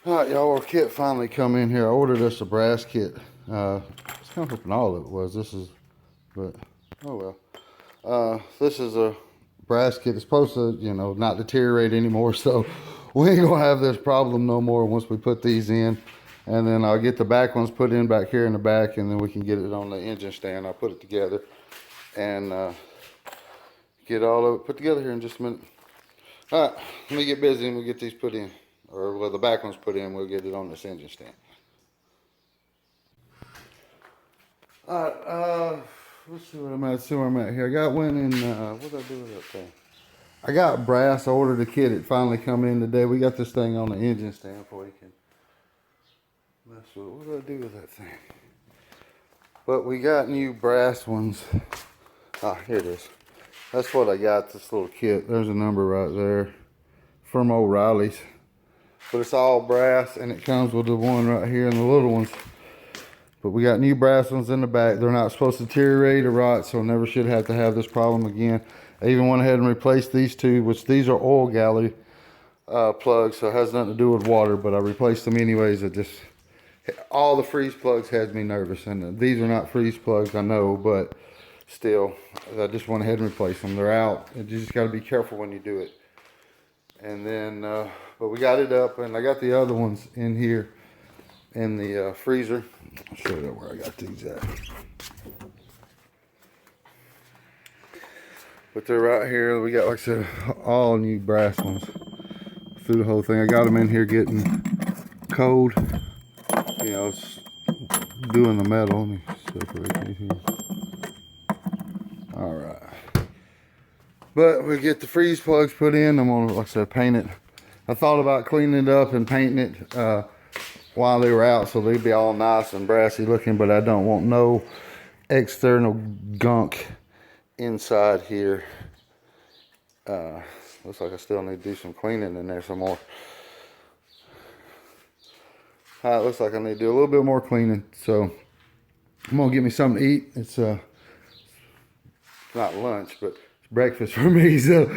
All right, y'all, our kit finally come in here. I ordered us a brass kit. It's kind of hoping all of it was. This is, but oh well. This is a brass kit. It's supposed to, not deteriorate anymore. So we ain't gonna have this problem no more once we put these in. And then I'll get the back ones put in back here in the back, and then we can get it on the engine stand. I'll put it together and get all of it put together here in just a minute. All right, let me get busy and we'll get these put in. Or well, the back one's put in, we'll get it on this engine stand. Alright, let's see what I'm at. See where I'm at here. I got one in, what did I do with that thing? I got brass. I ordered a kit. It finally come in today. We got this thing on the engine stand before you can mess with it. What did I do with that thing? But we got new brass ones. Ah, here it is. That's what I got, this little kit. There's a number right there from O'Reilly's. But it's all brass, and it comes with the one right here and the little ones. But we got new brass ones in the back. They're not supposed to deteriorate or rot, so never should have to have this problem again. I even went ahead and replaced these two, which these are oil galley plugs, so it has nothing to do with water, but I replaced them anyways. All the freeze plugs had me nervous, and these are not freeze plugs, I know, but still, I just went ahead and replaced them. They're out. You just got to be careful when you do it. And then, but we got it up, and I got the other ones in here in the freezer. I'll show you where I got these at. But they're right here. We got, like I said, all new brass ones through the whole thing. I got them in here getting cold. It's doing the metal. Let me separate these here. All right. But we get the freeze plugs put in. I'm gonna, like I said, paint it. I thought about cleaning it up and painting it while they were out, so they'd be all nice and brassy looking, but I don't want no external gunk inside here. Looks like I still need to do some cleaning in there some more. It looks like I need to do a little bit more cleaning, so I'm gonna get me something to eat. It's not lunch, but it's breakfast for me. So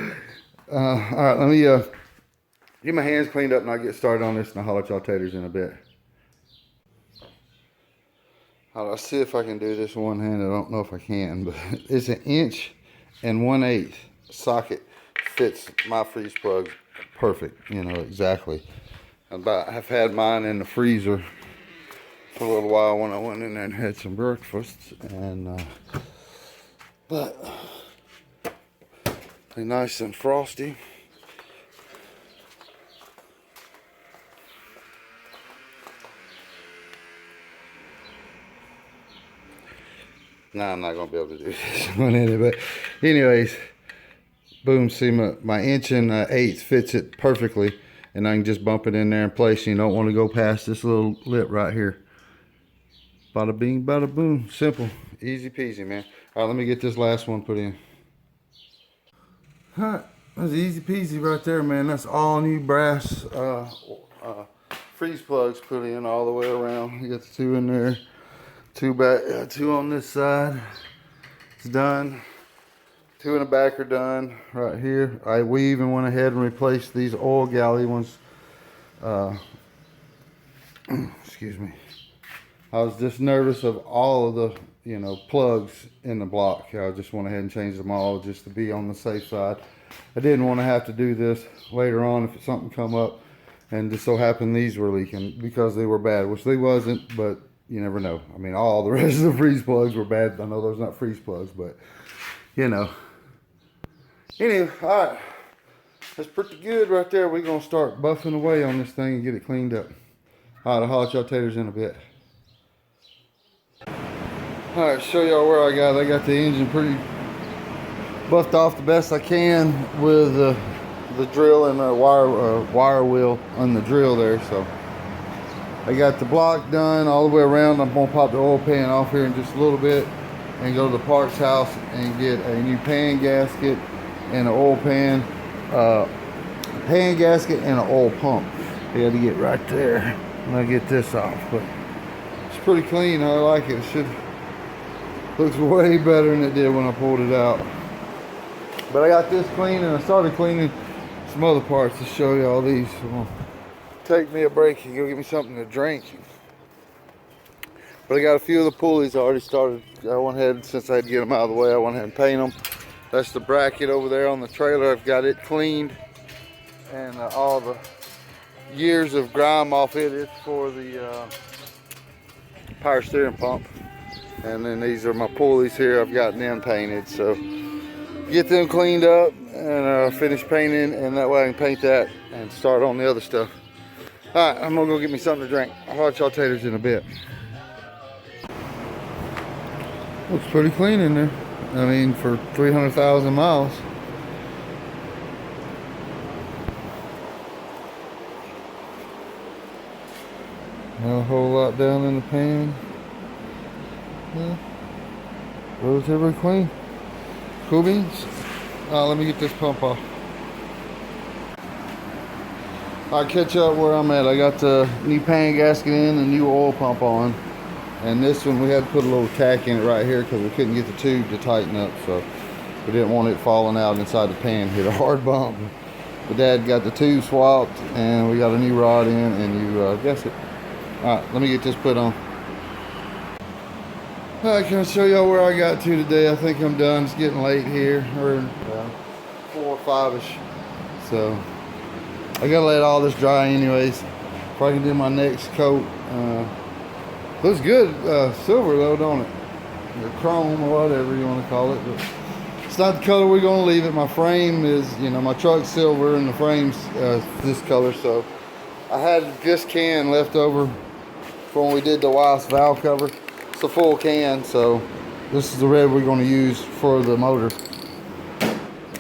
all right, let me get my hands cleaned up and I'll get started on this, and I'll holler at y'all taters in a bit. I'll see if I can do this one hand. I don't know if I can, but it's 1 1/8 socket. Fits my freeze plug perfect, exactly. I've had mine in the freezer for a little while when I went in there and had some breakfast, and but they're nice and frosty. Nah, I'm not gonna be able to do this one in it, but anyways, boom. See, my 1 1/8 fits it perfectly, and I can just bump it in there in place. You don't want to go past this little lip right here. Bada bing, bada boom. Simple, easy peasy, man. All right, let me get this last one put in. All right, that's easy peasy right there, man. That's all new brass freeze plugs put in all the way around. You got the 2 in there. 2 back, 2 on this side. It's done. 2 in the back are done right here. We even went ahead and replaced these oil galley ones. Excuse me. I was just nervous of all of the, plugs in the block. I just went ahead and changed them all just to be on the safe side. I didn't want to have to do this later on if something come up, and just so happened these were leaking because they were bad, which they wasn't, but you never know. I mean, all the rest of the freeze plugs were bad. I know those not freeze plugs, but Anyway, all right. That's pretty good right there. We're going to start buffing away on this thing and get it cleaned up. All right, I'll holler at y'all taters in a bit. All right, show y'all where I got the engine pretty buffed off the best I can with the drill and the wire wheel on the drill there. So I got the block done all the way around. I'm gonna pop the oil pan off here in just a little bit and go to the parts house and get a new pan gasket and an oil pan, gasket and an oil pump. I got to get right there and I get this off, but it's pretty clean. I like it. Looks way better than it did when I pulled it out. But I got this clean, and I started cleaning some other parts to show you all these. So take me a break and go get me something to drink. But I got a few of the pulleys I already started. I went ahead, since I had to get them out of the way, I went ahead and paint them. That's the bracket over there on the trailer. I've got it cleaned, and all the years of grime off it. It's for the power steering pump. And then these are my pulleys here. I've got them painted, so get them cleaned up and finish painting, and that way I can paint that and start on the other stuff. All right, I'm gonna go get me something to drink. I'll watch y'all taters in a bit. Looks pretty clean in there. I mean, for 300,000 miles. Not a whole lot down in the pan. Yeah. Relatively clean. Cool beans. Let me get this pump off. I'll catch up where I'm at. I got the new pan gasket in, the new oil pump on. And this one, we had to put a little tack in it right here because we couldn't get the tube to tighten up. So we didn't want it falling out inside the pan. Hit a hard bump. But Dad got the tube swapped, and we got a new rod in and new gasket. Alright, let me get this put on. Alright, can I show y'all where I got to today? I think I'm done. It's getting late here. We're 4 or 5-ish. So I gotta let all this dry anyways before I can do my next coat. Looks good, silver though, don't it? The chrome or whatever you want to call it. But it's not the color we're gonna leave it. My frame is, you know, my truck's silver and the frame's this color. So I had this can left over from when we did the Weiss valve cover. It's a full can, so this is the red we're gonna use for the motor.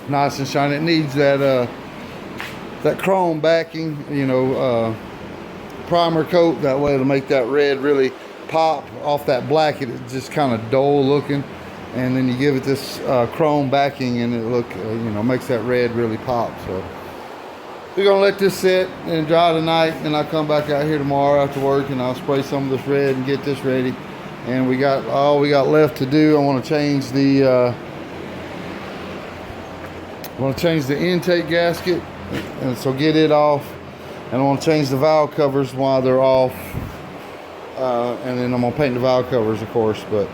Nice and shiny. It needs that that chrome backing, you know, primer coat. That way it'll make that red really pop off that black. It's just kind of dull looking, and then you give it this chrome backing, and it look, you know, makes that red really pop. So we're gonna let this sit and dry tonight, and I'll come back out here tomorrow after work, and I'll spray some of this red and get this ready. And we got all we got left to do. I want to change the intake gasket, and so get it off. And I want to change the valve covers while they're off. And then I'm going to paint the valve covers, of course. But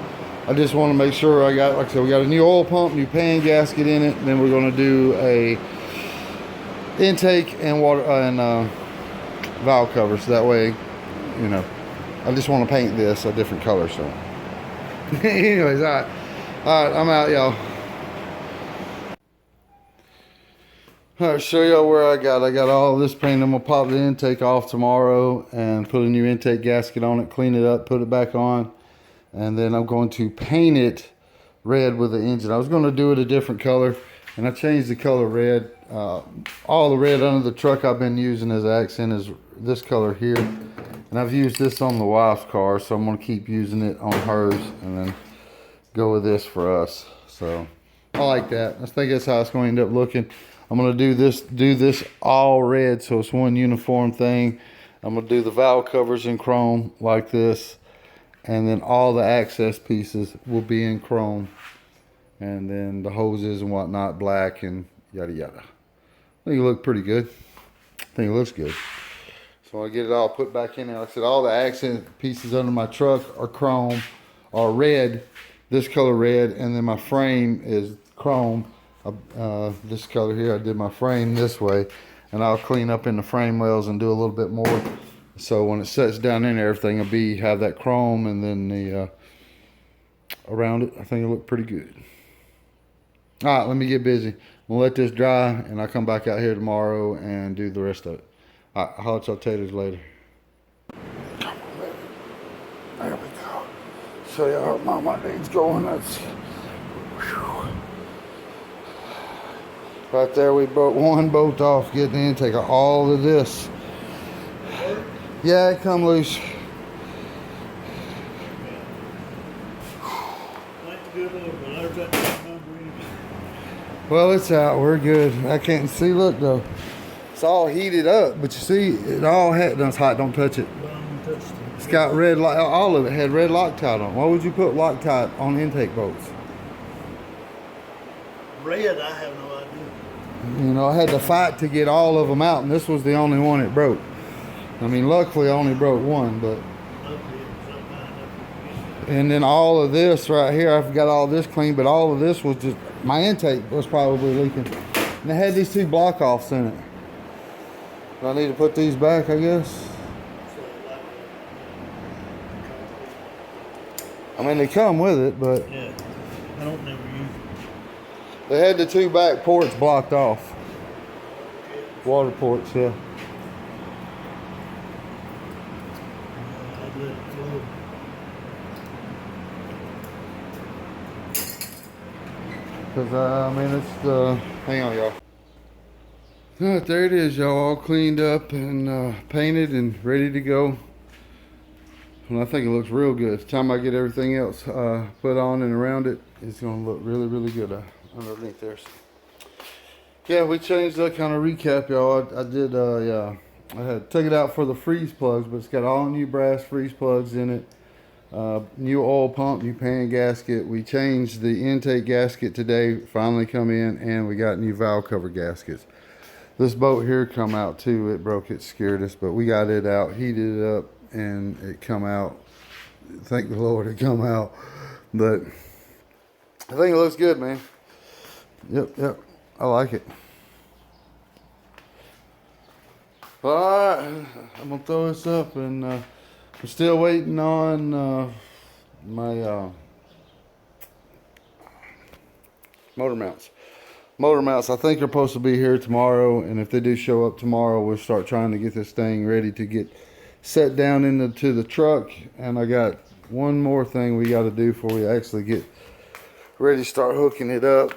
I just want to make sure I got, like I said, we got a new oil pump, new pan gasket in it. And then we're going to do a intake and water and valve covers. That way, you know, I just want to paint this a different color. So anyways, all right, I'm out, y'all. Alright, show y'all where I got all of this paint. I'm gonna pop the intake off tomorrow and put a new intake gasket on it, clean it up, put it back on, and then I'm going to paint it red with the engine. I was going to do it a different color, and I changed the color red. All the red under the truck I've been using as accent is this color here, and I've used this on the wife's car, so I'm going to keep using it on hers and then go with this for us. So I like that. I think that's how it's going to end up looking. I'm going to do this all red, so it's one uniform thing. I'm going to do the valve covers in chrome like this, and then all the access pieces will be in chrome, and then the hoses and whatnot black, and yada yada. I think it looks pretty good. I think it looks good. So I get it all put back in there. Like I said, all the accent pieces under my truck are chrome, are red, this color red, and then my frame is chrome. This color here, I did my frame this way, and I'll clean up in the frame wells and do a little bit more, so when it sets down in there, everything will have that chrome, and then the around it, I think it'll look pretty good. All right, let me get busy. I'm gonna let this dry, and I'll come back out here tomorrow and do the rest of it. All right, I'll holler at y'all taters later. Come on, baby. There we go. Show y'all how my legs going. That's right there. We broke one bolt off getting the intake of all of this. Yeah, it come loose. Well, it's out. We're good. I can't see. Look though, it's all heated up. But you see, it all had. No, it's hot. Don't touch it. It's got red. All of it had red Loctite on. Why would you put Loctite on intake bolts? Red, I have no idea. You know, I had to fight to get all of them out, and this was the only one it broke. I mean, luckily I only broke one, but. And then all of this right here, I've got all this clean, but all of this was just, my intake was probably leaking. And it had these two block offs in it. Do I need to put these back, I guess? I mean, they come with it, but. Yeah, I don't never use it. They had the two back ports blocked off. Water ports, yeah. I'd let it flow. Because, I mean, it's the. Hang on, y'all. Alright, there it is, y'all. All cleaned up and painted and ready to go. And I think it looks real good. The time I get everything else put on and around it, it's going to look really, really good underneath there. So, yeah, we changed that kind of recap, y'all. I did, yeah. I had took it out for the freeze plugs, but it's got all new brass freeze plugs in it. New oil pump, new pan gasket. We changed the intake gasket today, finally come in, and we got new valve cover gaskets. This boat here come out too. It broke, it scared us, but we got it out, heated it up, and it come out. Thank the Lord it come out. But I think it looks good, man. Yep, I like it. All right, I'm gonna throw this up, and I'm still waiting on my motor mounts. Motor mounts, I think they're supposed to be here tomorrow, and if they do show up tomorrow, we'll start trying to get this thing ready to get set down into the truck. And I got one more thing we got to do before we actually get ready to start hooking it up.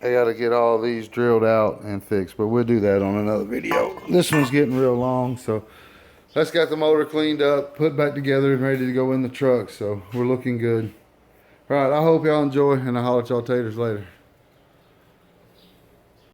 I got to get all these drilled out and fixed, but we'll do that on another video. This one's getting real long, so let's got the motor cleaned up, put back together, and ready to go in the truck. So we're looking good. All right, I hope y'all enjoy, and I'll holler at y'all taters later.